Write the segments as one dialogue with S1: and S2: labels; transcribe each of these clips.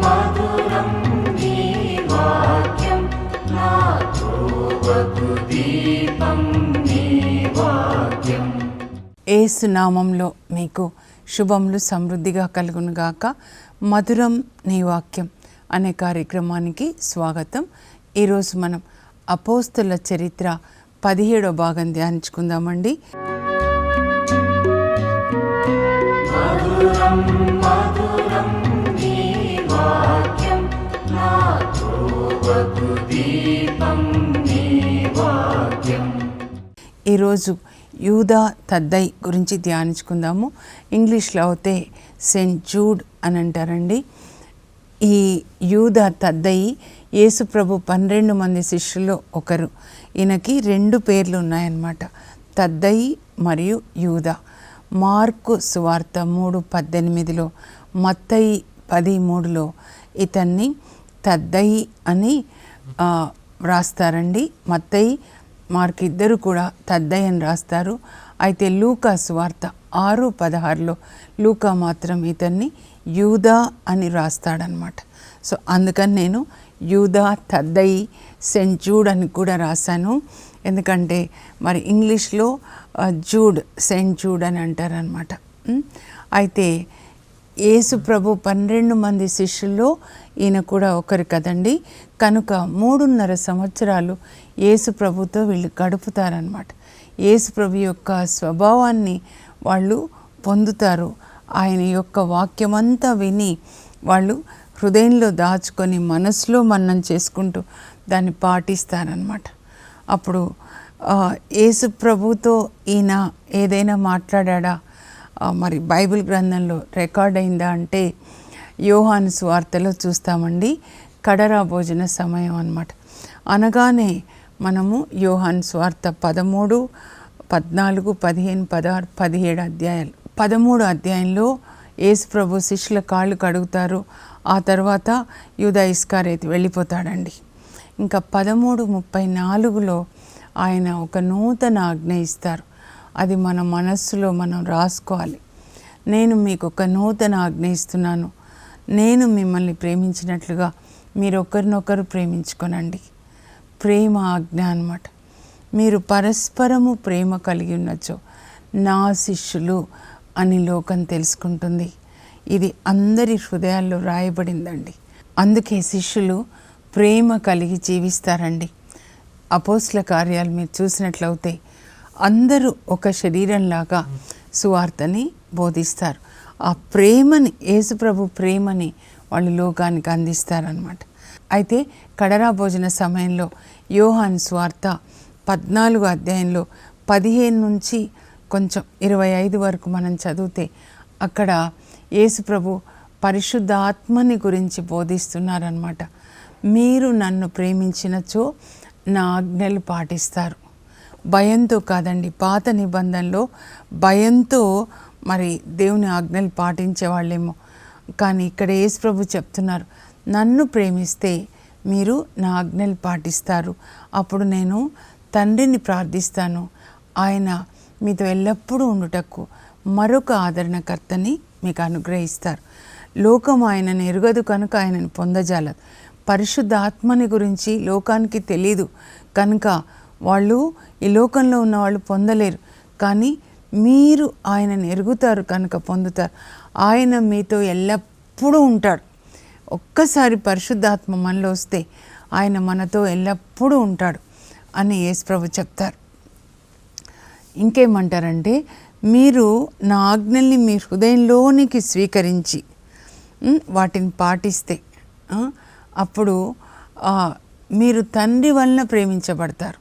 S1: మధురం నీ వాక్యం, నా త్రోవకు దీపం నీ వాక్యం.
S2: యేసు నామంలో మీకు శుభములు సమృద్ధిగా కలుగునుగాక. మధురం నీ వాక్యం అనే కార్యక్రమానికి స్వాగతం. ఈరోజు మనం అపోస్తుల చరిత్ర 17వ భాగం ధ్యానించుకుందామండి.
S1: మధురం మధురం నీ వాక్యం, నా త్రోవకు దీపం నీ వాక్యం.
S2: ఈరోజు యూదా తద్దై గురించి ధ్యానించుకుందాము. ఇంగ్లీష్లో అయితే సెయింట్ జూడ్ అని అంటారండి. ఈ యూదా తద్దయి యేసు ప్రభు 12 మంది శిష్యుల్లో ఒకరు. ఈయనకి 2 పేర్లు ఉన్నాయన్నమాట, తద్దయి మరియు యూదా. మార్కు సువార్త 3:18, మత్తయి 10:3 ఇతన్ని తద్దయి అని వ్రాస్తారండి. మత్తయి, మార్కు ఇద్దరు కూడా తద్దయి అని రాస్తారు. అయితే లూకా సువార్త 6:16 లూకా మాత్రం ఇతన్ని యూదా అని రాస్తాడనమాట. సో అందుకని నేను యూదా తద్దయి సెయింట్ జూడ్ అని కూడా రాశాను. ఎందుకంటే మరి ఇంగ్లీష్లో జూడ్, సెయింట్ జూడ్ అని అంటారనమాట. అయితే యేసు ప్రభు 12 మంది శిష్యుల్లో ఈయన కూడా ఒకరు కదండి. కనుక 3.5 సంవత్సరాలు యేసు ప్రభుతో వీళ్ళు గడుపుతారనమాట. యేసు ప్రభు యొక్క స్వభావాన్ని వాళ్ళు పొందుతారు. ఆయన యొక్క వాక్యమంతా విని వాళ్ళు హృదయంలో దాచుకొని మనసులో మననం చేసుకుంటూ దాన్ని పాటిస్తారనమాట. అప్పుడు యేసు ప్రభుతో ఈయన ఏదైనా మాట్లాడా మరి బైబిల్ గ్రంథంలో రికార్డ్ అయిందా అంటే యోహాను సువార్తలో చూస్తామండి. కడరా భోజన సమయం అన్నమాట. అనగానే మనము యోహాను సువార్త 13, 14, 15, 16, 17 అధ్యాయాలు. 13 అధ్యాయంలో యేసు ప్రభు శిష్యుల కాళ్ళు కడుగుతారు. ఆ తర్వాత యూదా ఇస్కరియోతు వెళ్ళిపోతాడండి. ఇంకా 13:34 ఆయన ఒక నూతన ఆజ్ఞ ఇస్తారు. అది మన మనస్సులో మనం రాసుకోవాలి. నేను మీకు ఒక నూతన ఆజ్ఞ ఇస్తున్నాను, నేను మిమ్మల్ని ప్రేమించినట్లుగా మీరు ఒకరినొకరు ప్రేమించుకొనండి. ప్రేమ ఆజ్ఞ అన్నమాట. మీరు పరస్పరము ప్రేమ కలిగి ఉన్నచో నా శిష్యులు అని లోకం తెలుసుకుంటుంది. ఇది అందరి హృదయాల్లో రాయబడిందండి. అందుకే శిష్యులు ప్రేమ కలిగి జీవిస్తారండి. అపోస్తల కార్యాలు మీరు చూసినట్లయితే అందరూ ఒక శరీరంలాగా సువార్తని బోధిస్తారు. ఆ ప్రేమని, యేసుప్రభు ప్రేమని వాళ్ళు లోకానికి అందిస్తారనమాట. అయితే కడరా భోజన సమయంలో యోహాను సువార్త 14 అధ్యాయంలో 15 నుంచి కొంచెం 25 వరకు మనం చదివితే అక్కడ యేసుప్రభు పరిశుద్ధాత్మని గురించి బోధిస్తున్నారనమాట. మీరు నన్ను ప్రేమించినచో నా ఆజ్ఞలు పాటిస్తారు. భయంతో కాదండి, పాత నిబంధనలో భయంతో మరి దేవుని ఆజ్ఞలు పాటించే వాళ్ళేమో, కానీ ఇక్కడ యేసుప్రభు చెప్తున్నారు, నన్ను ప్రేమిస్తే మీరు నా ఆజ్ఞలు పాటిస్తారు. అప్పుడు నేను తండ్రిని ప్రార్థిస్తాను, ఆయన మీతో ఎల్లప్పుడూ ఉండుటకు మరొక ఆదరణకర్తని మీకు అనుగ్రహిస్తారు. లోకం ఆయనను ఎరుగదు కనుక ఆయనను పొందజాలదు. పరిశుద్ధ ఆత్మని గురించి లోకానికి తెలీదు కనుక వాళ్ళు ఈ లోకంలో ఉన్న వాళ్ళు పొందలేరు. కానీ మీరు ఆయనను ఎరుగుతారు కనుక పొందుతారు. ఆయన మీతో ఎల్లప్పుడూ ఉంటాడు. ఒక్కసారి పరిశుద్ధాత్మ మనలో వస్తే ఆయన మనతో ఎల్లప్పుడూ ఉంటాడు అని యేసుప్రభు చెప్తారు. ఇంకేమంటారంటే, మీరు నా ఆజ్ఞల్ని మీ హృదయంలోనికి స్వీకరించి వాటిని పాటిస్తే అప్పుడు మీరు తండ్రి వలన ప్రేమించబడతారు.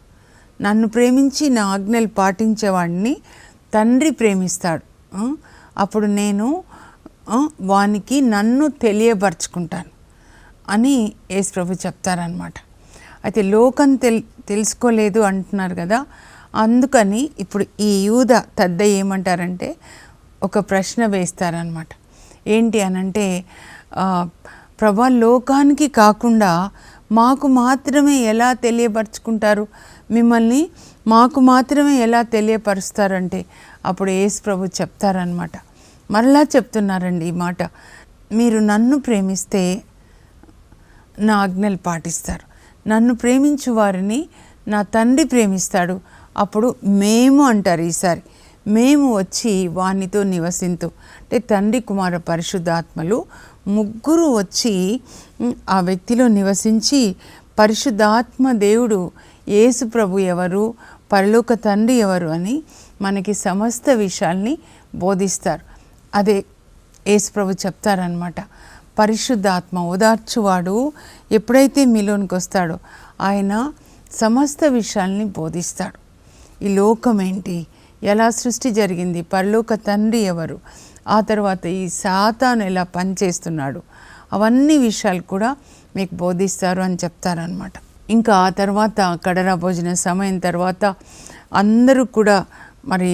S2: నన్ను ప్రేమించి నా ఆజ్ఞలు పాటించేవాడిని తండ్రి ప్రేమిస్తాడు. అప్పుడు నేను వానికి నన్ను తెలియపరచుకుంటాను అని యేసుప్రభు చెప్తారనమాట. అయితే లోకం తెలుసుకోలేదు అంటున్నారు కదా, అందుకని ఇప్పుడు ఈ యూదా తద్దయి ఏమంటారంటే ఒక ప్రశ్న వేస్తారనమాట. ఏంటి అనంటే, ప్రభా లోకానికి కాకుండా మాకు మాత్రమే ఎలా తెలియపరుచుకుంటారు, మిమ్మల్ని మాకు మాత్రమే ఎలా తెలియపరుస్తారంటే అప్పుడు యేసు ప్రభు చెప్తారనమాట. మరలా చెప్తున్నారండి ఈ మాట, మీరు నన్ను ప్రేమిస్తే నా ఆజ్ఞలు పాటిస్తారు, నన్ను ప్రేమించు వారిని నా తండ్రి ప్రేమిస్తాడు, అప్పుడు మేము అంటారు, ఈసారి మేము వచ్చి వానితో నివసింతు. అంటే తండ్రి కుమార పరిశుద్ధాత్మలు ముగ్గురు వచ్చి ఆ వ్యక్తిలో నివసించి పరిశుద్ధాత్మ దేవుడు యేసు ప్రభు ఎవరు, పరలోక తండ్రి ఎవరు అని మనకి సమస్త విషయాల్ని బోధిస్తారు. అదే యేసు ప్రభు చెప్తారనమాట. పరిశుద్ధాత్మ ఓదార్చువాడు ఎప్పుడైతే మీలోనికి వస్తాడో ఆయన సమస్త విషయాల్ని బోధిస్తాడు. ఈ లోకం ఏంటి, ఎలా సృష్టి జరిగింది, పరలోక తండ్రి ఎవరు, ఆ తర్వాత ఈ సాతాను ఎలా పనిచేస్తున్నాడు, అవన్నీ విషయాలు కూడా మీకు బోధిస్తారు అని చెప్తారనమాట. ఇంకా ఆ తర్వాత కడరా భోజన సమయం తర్వాత అందరూ కూడా మరి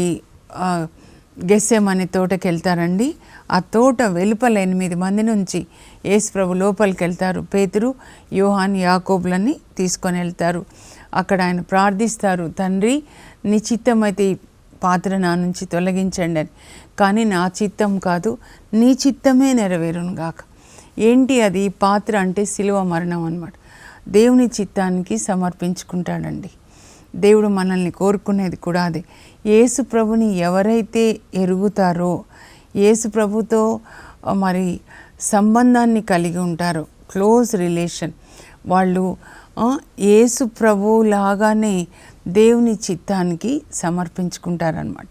S2: గెస్సేమనే తోటకి వెళ్తారండి. ఆ తోట వెలుపల 8 మంది నుంచి యేసు ప్రభు లోపలికి వెళ్తారు. పేతురు, యోహాన్, యాకోబులని తీసుకొని వెళ్తారు. అక్కడ ఆయన ప్రార్థిస్తారు, తండ్రి నీ చిత్తమైతే ఈ పాత్ర నా నుంచి తొలగించండి అని, కానీ నా చిత్తం కాదు నీ చిత్తమే నెరవేరును గాక. ఏంటి అది? ఈ పాత్ర అంటే శిలువ మరణం అన్నమాట. దేవుని చిత్తానికి సమర్పించుకుంటాడండి. దేవుడు మనల్ని కోరుకునేది కూడా అదే. యేసు ప్రభుని ఎవరైతే ఎరుగుతారో, యేసు ప్రభుతో మరి సంబంధాన్ని కలిగి ఉంటారో, క్లోజ్ రిలేషన్, వాళ్ళు యేసు ప్రభులాగానే దేవుని చిత్తానికి సమర్పించుకుంటారనమాట.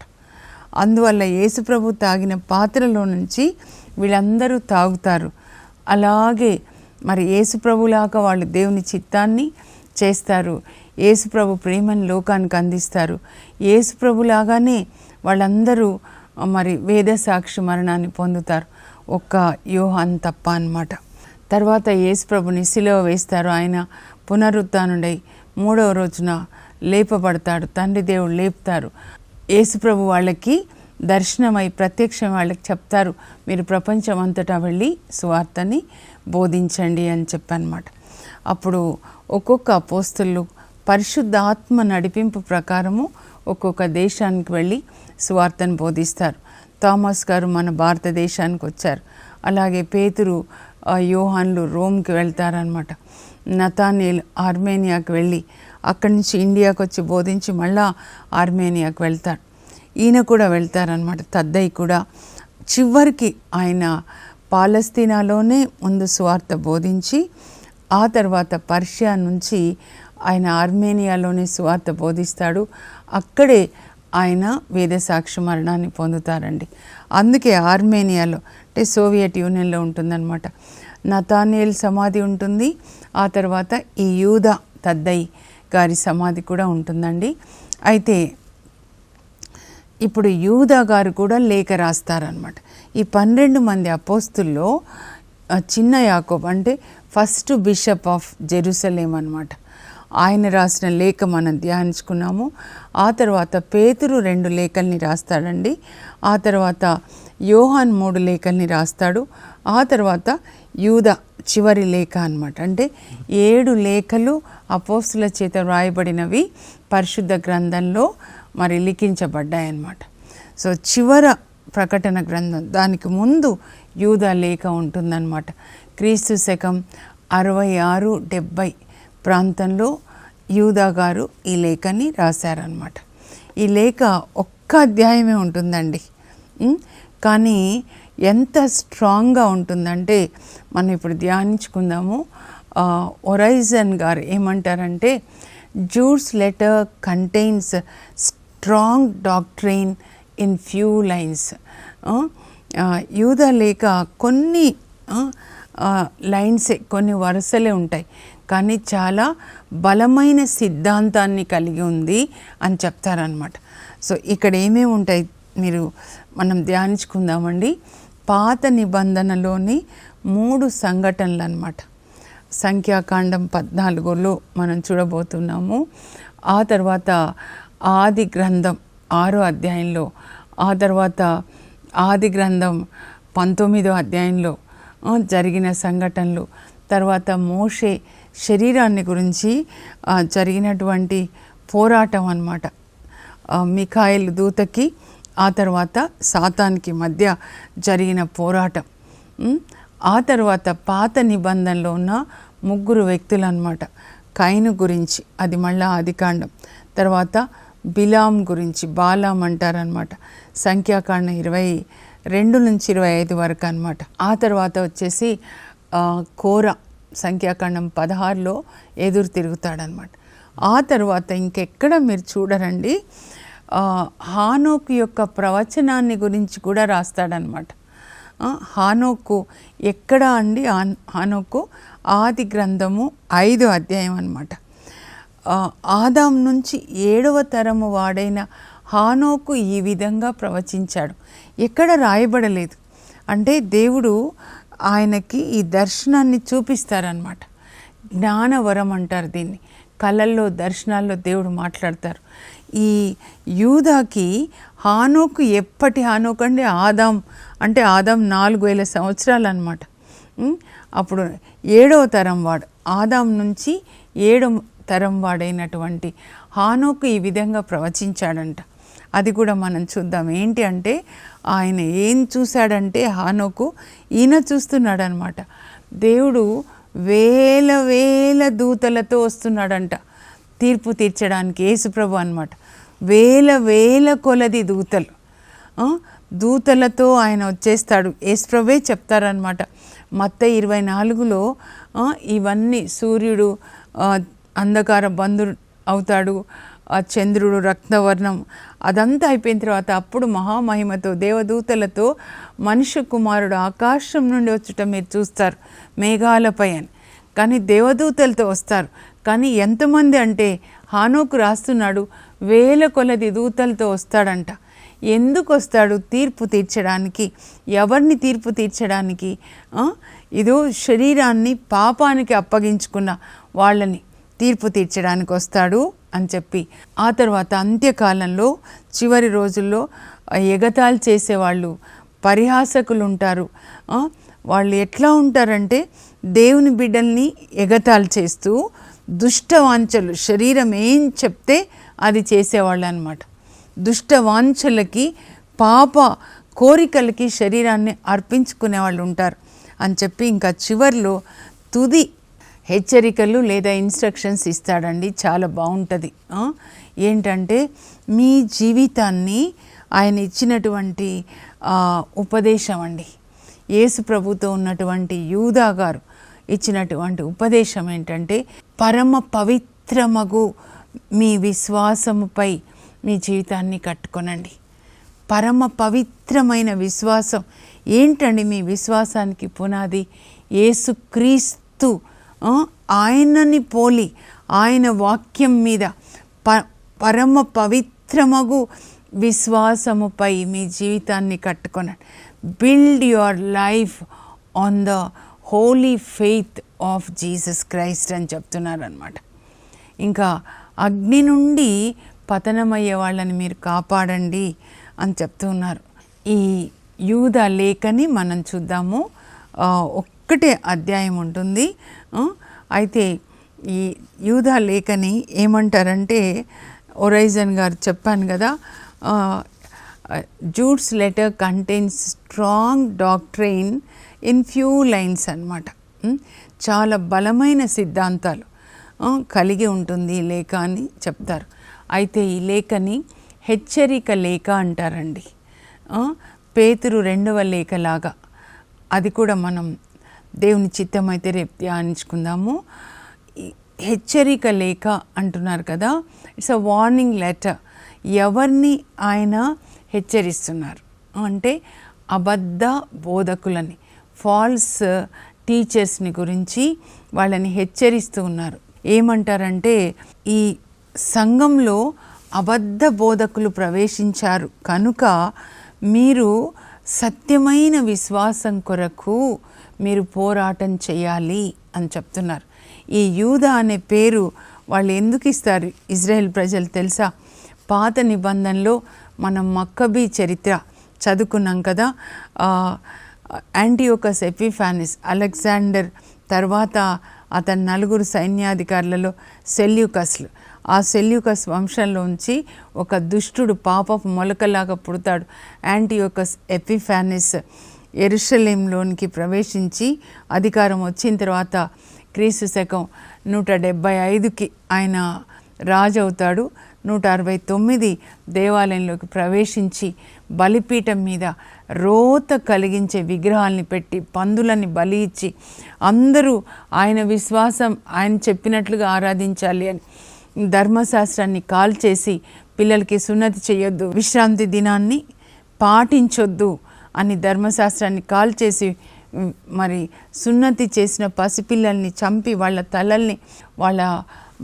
S2: అందువల్ల యేసు ప్రభు తాగిన పాత్రలో నుంచి వీళ్ళందరూ తాగుతారు. అలాగే మరి యేసు ప్రభులాగా వాళ్ళు దేవుని చిత్తాన్ని చేస్తారు. యేసు ప్రభు ప్రేమను లోకానికి అందిస్తారు. యేసు ప్రభులాగానే వాళ్ళందరూ మరి వేద సాక్షి మరణాన్ని పొందుతారు, ఒక్క యోహాన్ తప్ప అన్నమాట. తర్వాత యేసు ప్రభుని సిలువ వేస్తారు. ఆయన పునరుత్థానుడై 3వ రోజున లేపబడతాడు. తండ్రి దేవుడు లేపుతారు. యేసు ప్రభు వాళ్ళకి దర్శనమై ప్రత్యక్షం వాళ్ళకి చెప్తారు, మీరు ప్రపంచం అంతటా వెళ్ళి సువార్తని బోధించండి అని చెప్పనమాట. అప్పుడు ఒక్కొక్క అపోస్తలు పరిశుద్ధాత్మ నడిపింపు ప్రకారము ఒక్కొక్క దేశానికి వెళ్ళి సువార్తను బోధిస్తారు. థామస్ గారు మన భారతదేశానికి వచ్చారు. అలాగే పేతురు, యోహాన్లు రోమ్కి వెళ్తారనమాట. నతానియేల్ ఆర్మేనియాకి వెళ్ళి అక్కడి నుంచి ఇండియాకి వచ్చి బోధించి మళ్ళా ఆర్మేనియాకి వెళ్తారు. ఈయన కూడా వెళ్తారనమాట, తద్దయి కూడా. చివరికి ఆయన పాలస్తీనాలోనే ముందు సువార్త బోధించి ఆ తర్వాత పర్షియా నుంచి ఆయన ఆర్మేనియాలోనే సువార్త బోధిస్తాడు. అక్కడే ఆయన వేదసాక్షి మరణాన్ని పొందుతారండి. అందుకే ఆర్మేనియాలో అంటే సోవియట్ యూనియన్లో ఉంటుందన్నమాట నతానియేల్ సమాధి ఉంటుంది. ఆ తర్వాత ఈ యూదా తద్దయి గారి సమాధి కూడా ఉంటుందండి. అయితే ఇప్పుడు యూదా గారు కూడా లేఖ రాస్తారనమాట. ఈ 12 మంది అపోస్తుల్లో చిన్న యాకోబు అంటే ఫస్ట్ బిషప్ ఆఫ్ జెరూసలేం అనమాట. ఆయన రాసిన లేఖ మనం ధ్యానించుకున్నాము. ఆ తర్వాత పేతురు 2 లేఖల్ని రాస్తాడండి. ఆ తర్వాత యోహాన్ 3 లేఖల్ని రాస్తాడు. ఆ తర్వాత యూదా చివరి లేఖ అనమాట. అంటే 7 లేఖలు అపోస్తుల చేత వ్రాయబడినవి పరిశుద్ధ గ్రంథంలో మరి లిఖించబడ్డాయి అన్నమాట. సో చివర ప్రకటన గ్రంథం, దానికి ముందు యూదా లేఖ ఉంటుందన్నమాట. క్రీస్తు శకం 66-70 ప్రాంతంలో యూదా గారు ఈ లేఖని రాశారనమాట. ఈ లేఖ ఒక్క అధ్యాయమే ఉంటుందండి, కానీ ఎంత స్ట్రాంగ్గా ఉంటుందంటే మనం ఇప్పుడు ధ్యానించుకుందాము. ఒరైజన్ గారు ఏమంటారంటే, జూడ్స్ letter contains strong doctrine in few lines. యూదా లేఖ కొన్ని లైన్సే, కొన్ని వరుసలే ఉంటాయి, కానీ చాలా బలమైన సిద్ధాంతాన్ని కలిగి ఉంది అని చెప్తారనమాట. సో ఇక్కడ ఏమేమి ఉంటాయి మనం ధ్యానించుకుందామండి. పాత నిబంధనలోని 3 సంఘటనలు అన్నమాట. సంఖ్యాకాండం 14లో మనం చూడబోతున్నాము. ఆ తర్వాత ఆది గ్రంథం 6వ అధ్యాయంలో, ఆ తర్వాత ఆది గ్రంథం 19వ అధ్యాయంలో జరిగిన సంఘటనలు, తర్వాత మోషే శరీరాన్ని గురించి జరిగినటువంటి పోరాటం అన్నమాట. మిఖాయేలు దూతకి ఆ తర్వాత సాతానికి మధ్య జరిగిన పోరాటం, ఆ తర్వాత పాత నిబంధనలో ఉన్న 3 వ్యక్తులు అన్నమాట. కైను గురించి, అది మళ్ళా ఆదికాండం. తర్వాత బిలాం గురించి, బాలాం అంటారనమాట, సంఖ్యాకాండం 22 నుంచి 25 వరకు అనమాట. ఆ తర్వాత వచ్చేసి కోర, సంఖ్యాకాండం 16లో ఎదురు తిరుగుతాడనమాట. ఆ తర్వాత ఇంకెక్కడ మీరు చూడరండి, హానోకు యొక్క ప్రవచనాన్ని గురించి కూడా రాస్తాడనమాట. హానోకు ఎక్కడ అండి? హానోకు ఆది గ్రంథము 5వ అధ్యాయం అన్నమాట. ఆదాం నుంచి 7వ తరము వాడైన హానోకు ఈ విధంగా ప్రవచించాడు. ఎక్కడ రాయబడలేదు. అంటే దేవుడు ఆయనకి ఈ దర్శనాన్ని చూపిస్తారనమాట. జ్ఞానవరం అంటారు దీన్ని. కళల్లో, దర్శనాల్లో దేవుడు మాట్లాడతారు. ఈ యూదాకి హానోకు ఎప్పటి హానోకు అండి? ఆదాం అంటే ఆదాం 4000 సంవత్సరాలు అనమాట. అప్పుడు 7వ తరం వాడు, ఆదాం నుంచి 7వ తరం వాడైనటువంటి హానోకు ఈ విధంగా ప్రవచించాడంట. అది కూడా మనం చూద్దాం. ఏంటి అంటే ఆయన ఏం చూశాడంటే, హానోకు ఈయన చూస్తున్నాడనమాట. దేవుడు వేల వేల దూతలతో వస్తున్నాడంట తీర్పు తీర్చడానికి. యేసుప్రభు అనమాట. వేల వేల కొలది దూతలతో ఆయన వచ్చేస్తాడు. యేసుప్రభే చెప్తారనమాట. మత్తయి 24లో ఇవన్నీ, సూర్యుడు అంధకార బంధు అవుతాడు, చంద్రుడు రక్తవర్ణం, అదంతా అయిపోయిన తర్వాత అప్పుడు మహామహిమతో దేవదూతలతో మనుష్య కుమారుడు ఆకాశం నుండి వచ్చుట మీరు చూస్తారు మేఘాలపై అని. కానీ దేవదూతలతో వస్తారు. కానీ ఎంతమంది అంటే హానోకు రాస్తున్నాడు, వేల కొలది దూతలతో వస్తాడంట. ఎందుకు వస్తాడు? తీర్పు తీర్చడానికి. ఎవరిని తీర్పు తీర్చడానికి? ఇదో శరీరాన్ని పాపానికి అప్పగించుకున్న వాళ్ళని తీర్పు తీర్చడానికి వస్తాడు అని చెప్పి, ఆ తర్వాత అంత్యకాలంలో చివరి రోజుల్లో ఎగతాళి చేసేవాళ్ళు, పరిహాసకులు ఉంటారు. వాళ్ళు ఎట్లా ఉంటారంటే దేవుని బిడ్డల్ని ఎగతాళి చేస్తూ దుష్టవాంఛలు, శరీరం ఏం చెప్తే అది చేసేవాళ్ళు అనమాట. దుష్టవాంఛలకి, పాప కోరికలకి శరీరాన్ని అర్పించుకునే వాళ్ళు ఉంటారు అని చెప్పి, ఇంకా చివర్లో తుది హెచ్చరికలు లేదా ఇన్స్ట్రక్షన్స్ ఇస్తాడండి. చాలా బాగుంటుంది. ఏంటంటే మీ జీవితాన్ని ఆయన ఇచ్చినటువంటి ఉపదేశం అండి. యేసు ప్రభుతో ఉన్నటువంటి యూదా గారు ఇచ్చినటువంటి ఉపదేశం ఏంటంటే, పరమ పవిత్రమగు మీ విశ్వాసముపై మీ జీవితాన్ని కట్టుకొనండి. పరమ పవిత్రమైన విశ్వాసం ఏంటండి? మీ విశ్వాసానికి పునాది యేసుక్రీస్తు. ఆయనని పోలి, ఆయన వాక్యం మీద పరమ పవిత్రమగు విశ్వాసముపై మీ జీవితాన్ని కట్టుకొనండి. Build your life on the holy faith of Jesus Christ అని చెప్తున్నారనమాట. ఇంకా అగ్ని నుండి పతనమయ్యే వాళ్ళని మీరు కాపాడండి అని చెప్తున్నారు. ఈ యూదా లేఖని మనం చూద్దాము. ఒక్కటే అధ్యాయం ఉంటుంది. అయితే ఈ యూదా లేఖని ఏమంటారంటే, ఒరైజన్ గారు చెప్పాను కదా, జూడ్స్ letter contains strong doctrine in few lines అన్నమాట. చాలా బలమైన సిద్ధాంతాలు కలిగి ఉంటుంది లేఖ అని చెప్తారు. అయితే ఈ లేఖని హెచ్చరిక లేఖ అంటారండి. పేతురు 2వ లేఖలాగా. అది కూడా మనం దేవుని చిత్తమైతే రేపు ధ్యానించుకుందాము. హెచ్చరిక లేఖ అంటున్నారు కదా, ఇట్స్ అ వార్నింగ్ లెటర్. ఎవరిని ఆయన హెచ్చరిస్తున్నారు అంటే అబద్ధ బోధకులని, ఫాల్స్ టీచర్స్ని గురించి వాళ్ళని హెచ్చరిస్తూ ఉన్నారు. ఏమంటారంటే, ఈ సంఘంలో అబద్ధ బోధకులు ప్రవేశించారు కనుక మీరు సత్యమైన విశ్వాసం కొరకు మీరు పోరాటం చేయాలి అని చెప్తున్నారు. ఈ యూదా అనే పేరు వాళ్ళు ఎందుకు ఇస్తారు ఇజ్రాయెల్ ప్రజలు తెలుసా? పాత నిబంధనలో మనం మక్కబీ చరిత్ర చదువుకున్నాం కదా. యాంటియోకస్ ఎపిఫానిస్, అలెగ్జాండర్ తర్వాత అతని 4 సైన్యాధికారులలో సెల్యూకస్లు. ఆ సెల్యూకస్ వంశంలోంచి ఒక దుష్టుడు పాపపు మొలకలాగా పుడతాడు, యాంటియోకస్ ఎపిఫానిస్. యెరూషలేంలోనికి ప్రవేశించి అధికారం వచ్చిన తర్వాత క్రీస్తు శకం 175కి ఆయన రాజు అవుతాడు. 169 దేవాలయంలోకి ప్రవేశించి బలిపీఠం మీద రోత కలిగించే విగ్రహాల్ని పెట్టి పందులని బలి ఇచ్చి అందరూ ఆయన విశ్వాసం ఆయన చెప్పినట్లుగా ఆరాధించాలి అని ధర్మశాస్త్రాన్ని కాల్చేసి పిల్లలకి సున్నతి చేయొద్దు, విశ్రాంతి దినాన్ని పాటించొద్దు అని ధర్మశాస్త్రాన్ని కాల్చేసి మరి సున్నతి చేసిన పసిపిల్లల్ని చంపి వాళ్ళ తలల్ని వాళ్ళ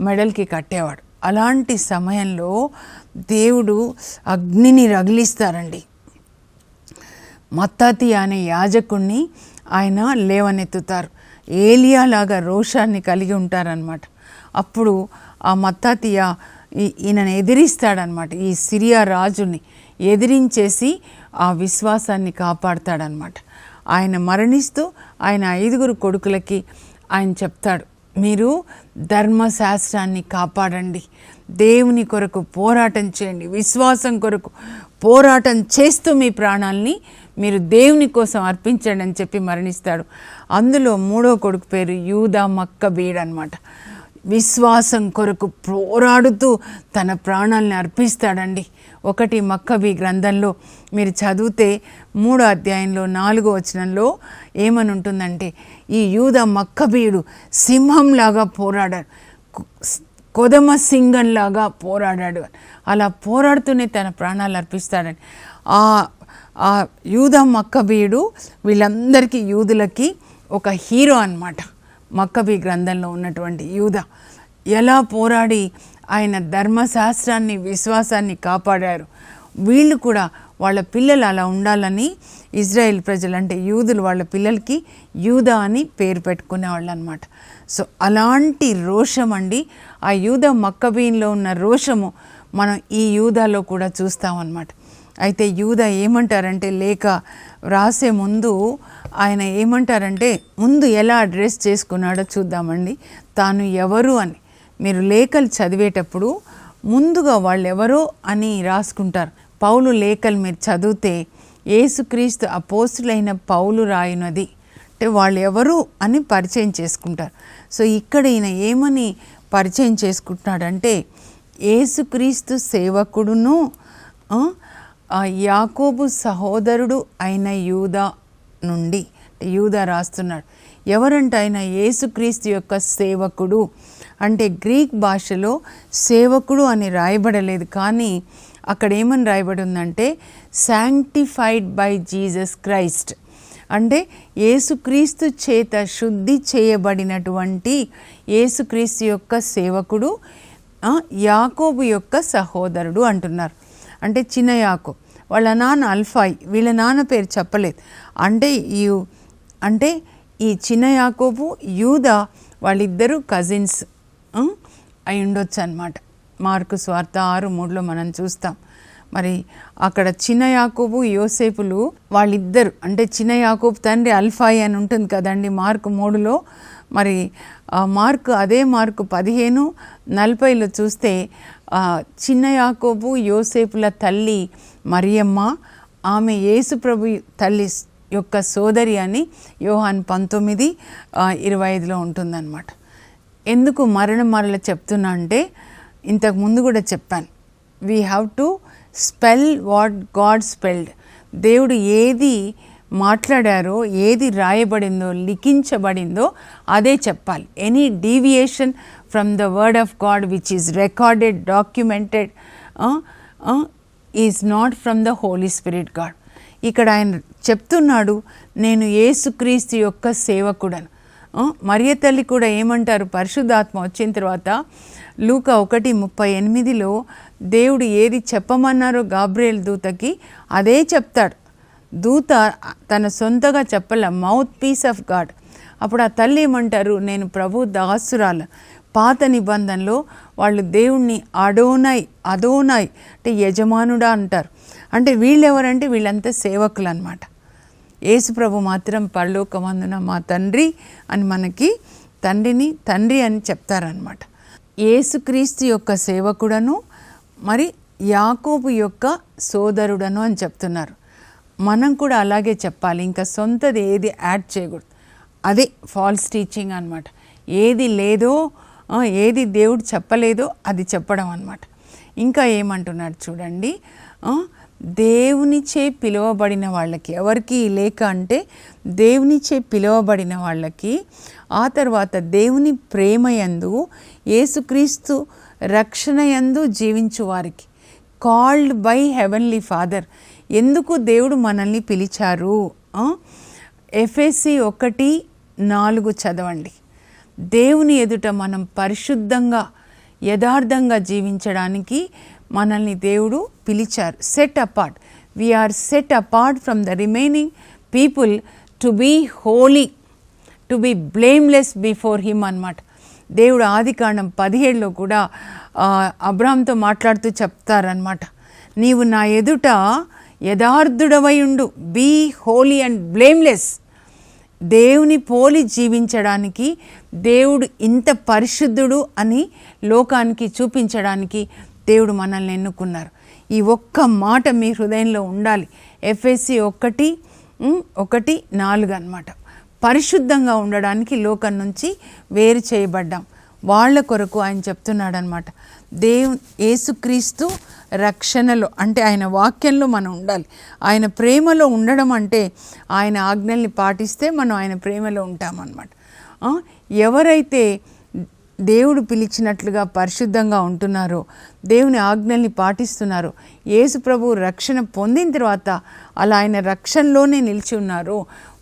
S2: మెడల్కి కట్టేవాడు. అలాంటి సమయంలో దేవుడు అగ్నిని రగిలిస్తారండి. మత్తాతియా అనే యాజకుణ్ణి ఆయన లేవనెత్తుతారు. ఏలియాలాగా రోషాన్ని కలిగి ఉంటారనమాట. అప్పుడు ఆ మత్తాతియా ఈయనను ఎదిరిస్తాడనమాట. ఈ సిరియా రాజుని ఎదిరించేసి ఆ విశ్వాసాన్ని కాపాడతాడనమాట. ఆయన మరణిస్తూ ఆయన 5 కొడుకులకి ఆయన చెప్తాడు, మీరు ధర్మశాస్త్రాన్ని కాపాడండి, దేవుని కొరకు పోరాటం చేయండి, విశ్వాసం కొరకు పోరాటం చేస్తూ మీ ప్రాణాలని మీరు దేవుని కోసం అర్పించండి అని చెప్పి మరణిస్తాడు. అందులో 3వ కొడుకు పేరు యూదా మక్కబీయుడు అనమాట. విశ్వాసం కొరకు పోరాడుతూ తన ప్రాణాలని అర్పిస్తాడండి. 1 మక్కబీ గ్రంథంలో మీరు చదివితే 3వ అధ్యాయంలో 4వ వచనంలో ఏమని ఉంటుందంటే, ఈ యూదా మక్కబీయుడు సింహంలాగా పోరాడాడు, కొదమ సింగంలాగా పోరాడాడు. అలా పోరాడుతూనే తన ప్రాణాలు అర్పిస్తాడని ఆ యూదా మక్కబీయుడు వీళ్ళందరికీ యూదులకి ఒక హీరో అన్నమాట. మక్కబీ గ్రంథంలో ఉన్నటువంటి యూదా ఎలా పోరాడి ఆయన ధర్మశాస్త్రాన్ని విశ్వాసాన్ని కాపాడారు. వీళ్ళు కూడా వాళ్ళ పిల్లలు అలా ఉండాలని ఇజ్రాయెల్ ప్రజలు అంటే యూదులు వాళ్ళ పిల్లలకి యూదా అని పేరు పెట్టుకునేవాళ్ళు అనమాట. సో అలాంటి రోషం అండి, ఆ యూదా మక్కబీన్లో ఉన్న రోషము మనం ఈ యూదాలో కూడా చూస్తామన్నమాట. అయితే యూదా ఏమంటారంటే, లేఖ రాసే ముందు ఆయన ఏమంటారంటే, ముందు ఎలా అడ్రస్ చేసుకున్నాడో చూద్దామండి. తాను ఎవరు అని మీరు లేఖలు చదివేటప్పుడు ముందుగా వాళ్ళు ఎవరో అని రాసుకుంటారు. పౌలు లేఖలు మీరు చదివితే యేసుక్రీస్తు అపోస్తులైన పౌలు రాయినది అంటే వాళ్ళు ఎవరు అని పరిచయం చేసుకుంటారు. సో ఇక్కడ ఈయన ఏమని పరిచయం చేసుకుంటున్నాడంటే, యేసుక్రీస్తు సేవకుడును యాకోబు సహోదరుడు అయిన యూదా నుండి, యూదా రాస్తున్నాడు. ఎవరంటే ఆయన యేసుక్రీస్తు యొక్క సేవకుడు అంటే గ్రీక్ భాషలో సేవకుడు అని రాయబడలేదు, కానీ అక్కడ ఏమని రాయబడి ఉందంటే శాంక్టిఫైడ్ బై జీసస్ క్రైస్ట్ అంటే యేసుక్రీస్తు చేత శుద్ధి చేయబడినటువంటి యేసుక్రీస్తు యొక్క సేవకుడు, యాకోబు యొక్క సహోదరుడు అంటున్నారు. అంటే చిన్న యాకోబు వాళ్ళ నాన్న అల్ఫాయి, వీళ్ళ నాన్న పేరు చెప్పలేదు. అంటే ఈ చిన్న యాకోబు యూదా వాళ్ళిద్దరూ కజిన్స్ అయి ఉండొచ్చు అన్నమాట. మార్కు సువార్త 6:3లో మనం చూస్తాం. మరి అక్కడ చిన్న యాకోబు యోసేపులు వాళ్ళిద్దరు అంటే చిన్న యాకోబు తండ్రి అల్ఫాయి అని ఉంటుంది కదండి మార్కు 3లో. మరి అదే మార్కు 15:40లో చూస్తే చిన్న యాకోబు యోసేపుల తల్లి మరియమ్మ, ఆమె యేసుప్రభు తల్లి యొక్క సోదరి అని యోహాను 19:25లో ఉంటుందన్నమాట. ఎందుకు మరల చెప్తున్నా అంటే, ఇంతకు ముందు కూడా చెప్పాను, we have to spell what God spelled. దేవుడు ఏది మాట్లాడారో, ఏది రాయబడిందో, లిఖించబడిందో అదే చెప్పాలి. Any deviation from the word of God which is recorded, documented is not from the holy spirit God. ఇక్కడ ఆయన చెప్తున్నాడు, నేను యేసుక్రీస్తు యొక్క సేవకుడను. మరియ తల్లి కూడా ఏమంటారు, పరిశుద్ధాత్మ వచ్చిన తర్వాత లూకా 1:38లో దేవుడు ఏది చెప్పమన్నారో గాబ్రియేల్ దూతకి అదే చెప్తాడు. దూత తన సొంతగా చెప్పల, మౌత్ పీస్ ఆఫ్ గాడ్. అప్పుడు ఆ తల్లి ఏమంటారు, నేను ప్రభు దాసురాలు. పాత నిబంధనలో వాళ్ళు దేవుణ్ణి అదోనాయ్ అంటే యజమానుడా అంటారు. అంటే వీళ్ళెవరంటే వీళ్ళంతా సేవకులు అనమాట. యేసు ప్రభు మాత్రం పరలోకమందున మా తండ్రి అని మనకి తండ్రి అని చెప్తారనమాట. యేసుక్రీస్తు యొక్క సేవకుడను మరి యాకోబు యొక్క సోదరుడను అని చెప్తున్నారు. మనం కూడా అలాగే చెప్పాలి. ఇంకా సొంతది ఏది యాడ్ చేయకూడదు. అదే ఫాల్స్ టీచింగ్ అన్నమాట. ఏది లేదో, ఏది దేవుడు చెప్పలేదో అది చెప్పడం అన్నమాట. ఇంకా ఏమంటున్నాడు చూడండి, దేవునిచే పిలువబడిన వాళ్ళకి, ఎవరికి లేక అంటే దేవునిచే పిలువబడిన వాళ్ళకి, ఆ తర్వాత దేవుని ప్రేమయందు యేసుక్రీస్తు రక్షణయందు జీవించు వారికి, కాల్డ్ బై హెవెన్లీ ఫాదర్. ఎందుకు దేవుడు మనల్ని పిలిచారు? ఎఫెసీ 1:4 చదవండి. దేవుని ఎదుట మనం పరిశుద్ధంగా యథార్థంగా జీవించడానికి మనల్ని దేవుడు పిలిచారు. Set apart, we are set apart from the remaining people to be holy, to be blameless before him అన్నమాట. దేవుడు ఆదికాండం 17లో కూడా అబ్రాహాంతో మాట్లాడుతూ చెప్తారనమాట, నీవు నా ఎదుట యథార్థుడవై ఉండు, బీ హోలీ అండ్ బ్లేమ్లెస్. దేవుని పోలి జీవించడానికి దేవుడు ఇంత పరిశుద్ధుడు అని లోకానికి చూపించడానికి దేవుడు మనల్ని ఎన్నుకున్నారు. ఈ ఒక్క మాట మీ హృదయంలో ఉండాలి. ఎఫెసీ 1:4 అన్నమాట. పరిశుద్ధంగా ఉండడానికి లోకం నుంచి వేరు చేయబడ్డాం. వాళ్ళ కొరకు ఆయన చెప్తున్నాడు అనమాట. యేసుక్రీస్తు రక్షణలో అంటే ఆయన వాక్యంలో మనం ఉండాలి. ఆయన ప్రేమలో ఉండడం అంటే ఆయన ఆజ్ఞల్ని పాటిస్తే మనం ఆయన ప్రేమలో ఉంటామన్నమాట. ఎవరైతే దేవుడు పిలిచినట్లుగా పరిశుద్ధంగా ఉంటున్నారో, దేవుని ఆజ్ఞల్ని పాటిస్తున్నారో, యేసు ప్రభు రక్షణ పొందిన తర్వాత అలా ఆయన రక్షణలోనే నిలిచి ఉన్నారో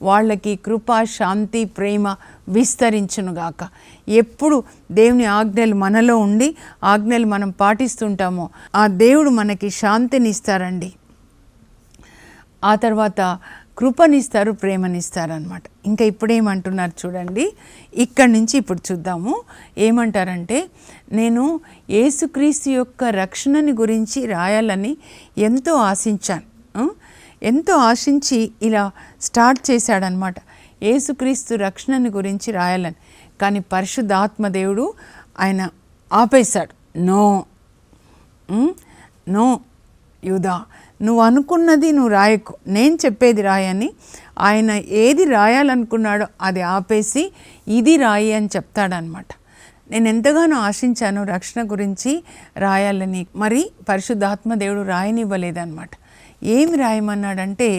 S2: వాళ్ళకి కృప, శాంతి, ప్రేమ విస్తరించునుగాక. ఎప్పుడు దేవుని ఆజ్ఞలు మనలో ఉండి ఆజ్ఞలు మనం పాటిస్తుంటామో ఆ దేవుడు మనకి శాంతిని ఇస్తారండి. ఆ తర్వాత కృపనిస్తారు, ప్రేమనిస్తారు అన్నమాట. ఇంకా ఇప్పుడేమంటున్నారు చూడండి, ఇక్కడి నుంచి ఇప్పుడు చూద్దాము. ఏమంటారంటే, నేను యేసుక్రీస్తు యొక్క రక్షణని గురించి రాయాలని ఎంతో ఆశించాను. ఎంతో ఆశించి ఇలా స్టార్ట్ చేశాడనమాట, యేసుక్రీస్తు రక్షణని గురించి రాయాలని. కానీ పరిశుద్ధాత్మ దేవుడు ఆయన ఆపేశాడు. నో యూదా, నువ్వు అనుకున్నది నువ్వు రాయకు, నేను చెప్పేది రాయని ఆయన ఏది రాయాలనుకున్నాడో అది ఆపేసి ఇది రాయి అని చెప్తాడనమాట. నేను ఎంతగానో ఆశించాను రక్షణ గురించి రాయాలని, మరి పరిశుద్ధాత్మ దేవుడు రాయనివ్వలేదన్నమాట. ఏమి రాయమన్నాడంటే,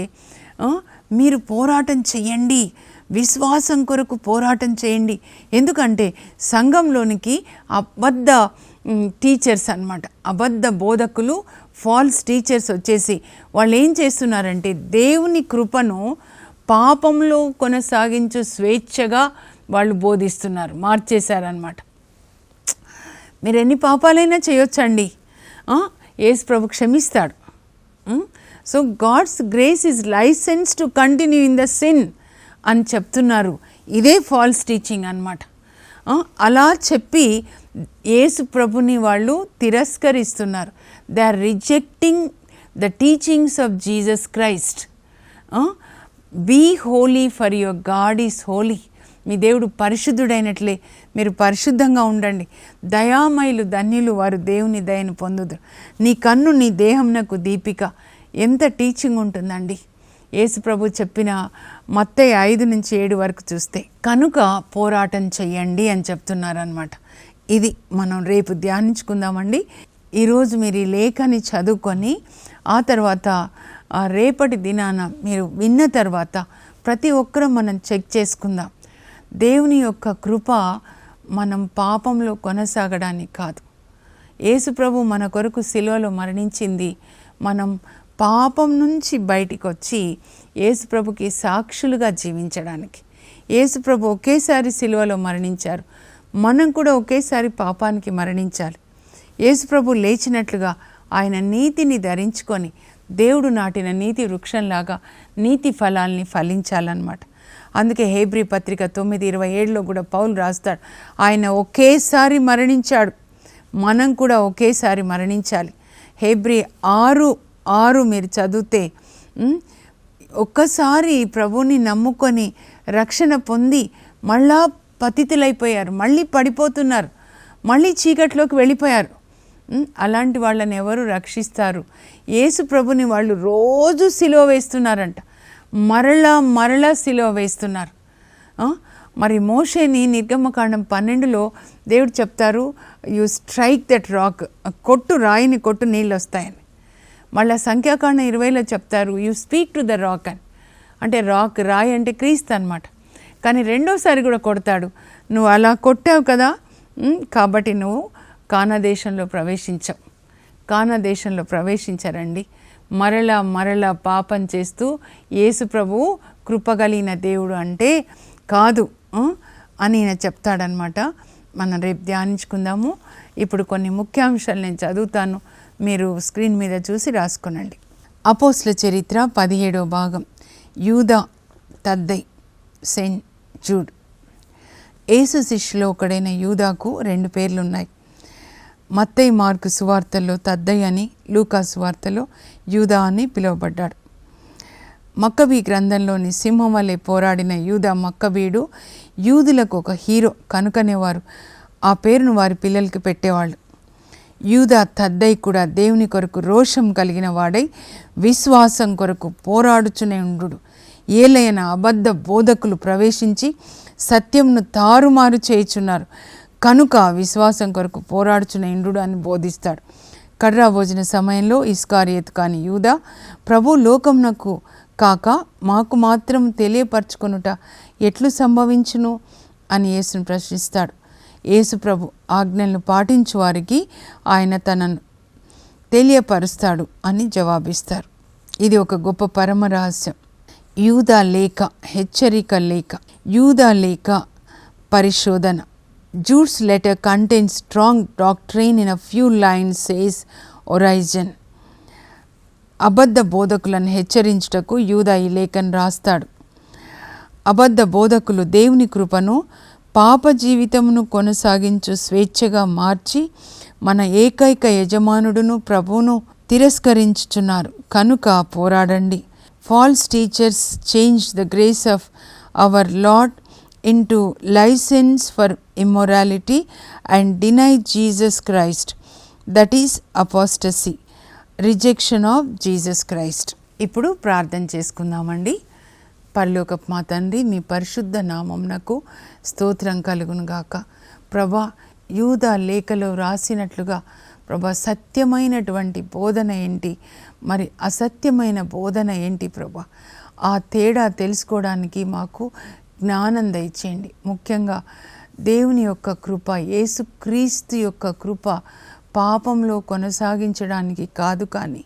S2: మీరు పోరాటం చెయ్యండి, విశ్వాసం కొరకు పోరాటం చేయండి. ఎందుకంటే సంఘంలోనికి అబద్ధ టీచర్స్ అన్నమాట, అబద్ధ బోధకులు, ఫాల్స్ టీచర్స్ వచ్చేసి వాళ్ళు ఏం చేస్తున్నారంటే దేవుని కృపను పాపంలో కొనసాగించు స్వేచ్ఛగా వాళ్ళు బోధిస్తున్నారు, మార్చేశారనమాట. మీరు ఎన్ని పాపాలైనా చేయొచ్చండి, యేసు ప్రభు క్షమిస్తాడు. So God's grace is licence to continue in the sin అని చెప్తున్నారు. ఇదే ఫాల్స్ టీచింగ్ అన్నమాట. అలా చెప్పి యేసు ప్రభుని వాళ్ళు తిరస్కరిస్తున్నారు. They are rejecting the teachings of Jesus Christ. Be holy for your God is holy. మీ దేవుడు పరిశుద్ధుడైనట్లే మీరు పరిశుద్ధంగా ఉండండి. దయామయులు ధన్యులు, వారు దేవుని దయను పొందుదురు. నీ కన్ను నీ దేహంనకు దీపిక. ఎంత టీచింగ్ ఉంటుందండి. యేసు ప్రభు చెప్పిన మత్తయి 5-7 వరకు చూస్తే, కనుక పోరాటం చెయ్యండి అని చెప్తున్నారనమాట. ఇది మనం రేపు ధ్యానించుకుందామండి. ఈరోజు మీరు ఈ లేఖని చదువుకొని ఆ తర్వాత రేపటి దినాన మీరు విన్న తర్వాత ప్రతి ఒక్కరూ మనం చెక్ చేసుకుందాం. దేవుని యొక్క కృప మనం పాపంలో కొనసాగడానికి కాదు. యేసు ప్రభు మన కొరకు సిలువలో మరణించింది మనం పాపం నుంచి బయటికి వచ్చి యేసు ప్రభుకి సాక్షులుగా జీవించడానికి. యేసు ప్రభు ఒకేసారి సిలువలో మరణించారు, మనం కూడా ఒకేసారి పాపానికి మరణించాలి. యేసు ప్రభు లేచినట్లుగా ఆయన నీతిని ధరించుకొని దేవుడు నాటిన నీతి వృక్షంలాగా నీతి ఫలాల్ని ఫలించాలన్నమాట. అందుకే హెబ్రీ పత్రిక 9:27లో కూడా పౌలు రాస్తాడు, ఆయన ఒకేసారి మరణించాడు, మనం కూడా ఒకేసారి మరణించాలి. హెబ్రీ 6:6 మీరు చదివితే, ఒక్కసారి ప్రభువుని నమ్ముకొని రక్షణ పొంది మళ్ళా పతితులైపోయారు, మళ్ళీ పడిపోతున్నారు, మళ్ళీ చీకట్లోకి వెళ్ళిపోయారు. అలాంటి వాళ్ళని ఎవరు రక్షిస్తారు? యేసు ప్రభుని వాళ్ళు రోజు సిలువ వేస్తున్నారంట, మరలా సిలువ వేస్తున్నారు. మరి మోషేని నిర్గమకాండం 12లో దేవుడు చెప్తారు, యు స్ట్రైక్ దట్ రాక్, కొట్టు, రాయిని కొట్టు, నీళ్ళు వస్తాయని. మళ్ళీ సంఖ్యాకాండం 20లో చెప్తారు, you speak to the rock అని. అంటే రాయి అంటే క్రీస్తు అనమాట. కానీ రెండోసారి కూడా కొడతాడు, నువ్వు అలా కొట్టావు కదా, కాబట్టి నువ్వు కానా దేశంలో ప్రవేశించారండి. మరలా పాపం చేస్తూ యేసు ప్రభువు కృపగలిగిన దేవుడు అంటే కాదు అని ఈయన చెప్తాడనమాట. మనం రేపు ధ్యానించుకుందాము. ఇప్పుడు కొన్ని ముఖ్యాంశాలు నేను చదువుతాను, మీరు స్క్రీన్ మీద చూసి రాసుకునండి. అపోస్తలుల చరిత్ర 17వ భాగం. యూదా తద్దై, సెయింట్ జూడ్. యేసు శిష్యులో ఒకడైన యూదాకు 2 పేర్లున్నాయి. మత్తయి, మార్కు సువార్తల్లో తద్దై అని, లూకా సువార్తలో యూదా అని పిలువబడ్డాడు. మక్కబీ గ్రంథంలోని సింహం వలె పోరాడిన యూదా మక్కబీడు యూదులకు ఒక హీరో కనుకనే వారు ఆ పేరును వారి పిల్లలకి పెట్టేవాళ్ళు. యూదా తద్దై కూడా దేవుని కొరకు రోషం కలిగిన వాడై విశ్వాసం కొరకు పోరాడుచునే ఉండు. ఏలైన అబద్ధ బోధకులు ప్రవేశించి సత్యంను తారుమారు చేయుచున్నారు కనుక విశ్వాసం కొరకు పోరాడుచునే ఉండు అని బోధిస్తాడు. కర్రా భోజన సమయంలో ఇస్కారియోతు కాని యూదా, ప్రభు లోకమునకు కాక మాకు మాత్రం తెలియపరచుకొనుట ఎట్లు సంభవించును అని యేసును ప్రశ్నిస్తాడు. యేసు ప్రభు ఆజ్ఞలను పాటించు వారికి ఆయన తనను తెలియపరుస్తాడు అని జవాబిస్తారు. ఇది ఒక గొప్ప పరమ రహస్యం. యూదా లేఖ, హెచ్చరిక లేఖ, యూదా లేఖ పరిశోధన. Jude's letter contains strong doctrine in a few lines, says Origen. అబద్ధ బోధకులను హెచ్చరించుటకు యూదా ఈ లేఖను రాస్తాడు. అబద్ధ బోధకులు దేవుని కృపను పాప జీవితమును కొనసాగించు స్వేచ్ఛగా మార్చి మన ఏకైక యజమానుడును ప్రభువును తిరస్కరించుచున్నారు కనుక పోరాడండి. False teachers change the grace of our Lord into license for immorality and deny Jesus Christ. That is apostasy, rejection of Jesus Christ. ఇప్పుడు ప్రార్థన చేసుకుందామండి. పరలోకపు మా తండ్రి, మీ పరిశుద్ధ నామమునకు స్తోత్రం కలుగును గాక. ప్రభా, యూదా లేఖలో రాసినట్లుగా ప్రభా సత్యమైనటువంటి బోధన ఏంటి, మరి అసత్యమైన బోధన ఏంటి ప్రభా, ఆ తేడా తెలుసుకోవడానికి మాకు జ్ఞానం దయచేయండి. ముఖ్యంగా దేవుని యొక్క కృప, యేసుక్రీస్తు యొక్క కృప పాపంలో కొనసాగించడానికి కాదు, కానీ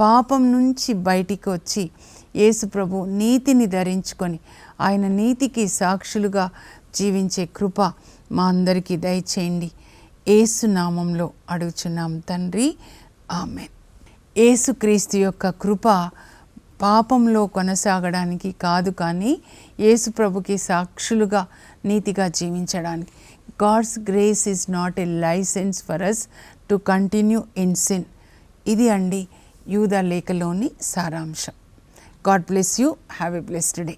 S2: పాపం నుంచి బయటికి వచ్చి యేసు ప్రభు నీతిని ధరించుకొని ఆయన నీతికి సాక్షులుగా జీవించే కృప మా అందరికీ దయచేయండి. యేసు నామంలో అడుగుచున్నాం తండ్రి, ఆమేన్. యేసుక్రీస్తు యొక్క కృప పాపంలో కొనసాగడానికి కాదు, కానీ యేసు ప్రభుకి సాక్షులుగా నీతిగా జీవించడానికి. God's grace is not a licence for us to continue in sin. ఇది అండి యూదా లేఖలోని సారాంశం. God bless you. Have a blessed day.